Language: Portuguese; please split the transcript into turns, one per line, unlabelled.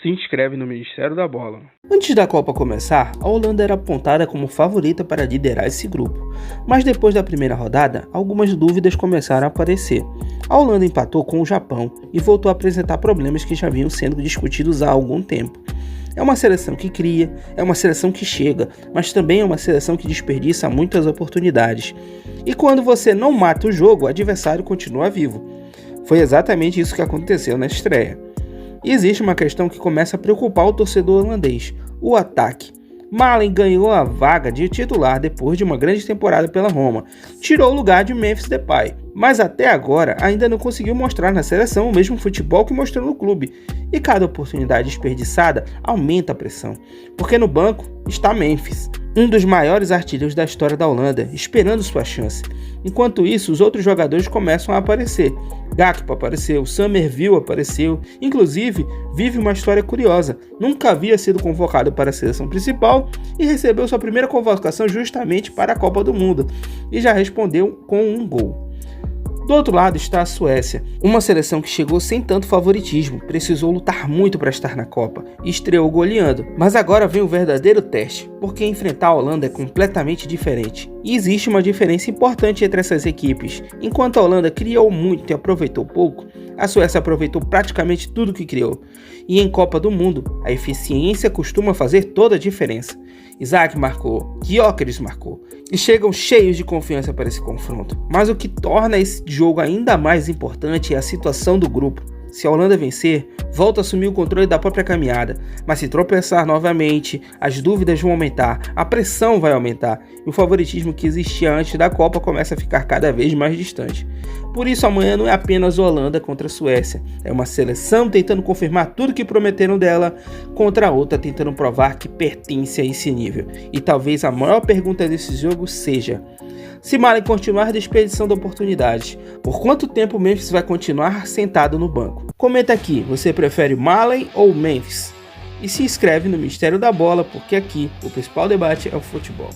se inscreve no Ministério da Bola.
Antes da Copa começar, a Holanda era apontada como favorita para liderar esse grupo, mas depois da primeira rodada, algumas dúvidas começaram a aparecer. A Holanda empatou com o Japão e voltou a apresentar problemas que já vinham sendo discutidos há algum tempo. É uma seleção que cria, é uma seleção que chega, mas também é uma seleção que desperdiça muitas oportunidades. E quando você não mata o jogo, o adversário continua vivo. Foi exatamente isso que aconteceu na estreia. E existe uma questão que começa a preocupar o torcedor holandês: o ataque. Malen ganhou a vaga de titular depois de uma grande temporada pela Roma. Tirou o lugar de Memphis Depay, mas até agora ainda não conseguiu mostrar na seleção o mesmo futebol que mostrou no clube. E cada oportunidade desperdiçada aumenta a pressão, porque no banco está Memphis, um dos maiores artilheiros da história da Holanda, esperando sua chance. Enquanto isso, os outros jogadores começam a aparecer. Gakpo apareceu, Summerville apareceu, inclusive vive uma história curiosa. Nunca havia sido convocado para a seleção principal e recebeu sua primeira convocação justamente para a Copa do Mundo e já respondeu com um gol. Do outro lado está a Suécia, uma seleção que chegou sem tanto favoritismo, precisou lutar muito para estar na Copa e estreou goleando. Mas agora vem o verdadeiro teste, porque enfrentar a Holanda é completamente diferente. E existe uma diferença importante entre essas equipes. Enquanto a Holanda criou muito e aproveitou pouco, a Suécia aproveitou praticamente tudo que criou. E em Copa do Mundo, a eficiência costuma fazer toda a diferença. Isaac marcou, Gyökeres marcou, e chegam cheios de confiança para esse confronto. Mas o que torna esse jogo ainda mais importante é a situação do grupo. Se a Holanda vencer, volta a assumir o controle da própria caminhada, mas se tropeçar novamente, as dúvidas vão aumentar, a pressão vai aumentar e o favoritismo que existia antes da Copa começa a ficar cada vez mais distante. Por isso amanhã não é apenas Holanda contra a Suécia, é uma seleção tentando confirmar tudo que prometeram dela contra a outra tentando provar que pertence a esse nível. E talvez a maior pergunta desse jogo seja: se Malen continuar desperdiçando oportunidades, por quanto tempo o Memphis vai continuar sentado no banco? Comenta aqui, você prefere Malen ou Memphis? E se inscreve no Mistério da Bola, porque aqui o principal debate é o futebol.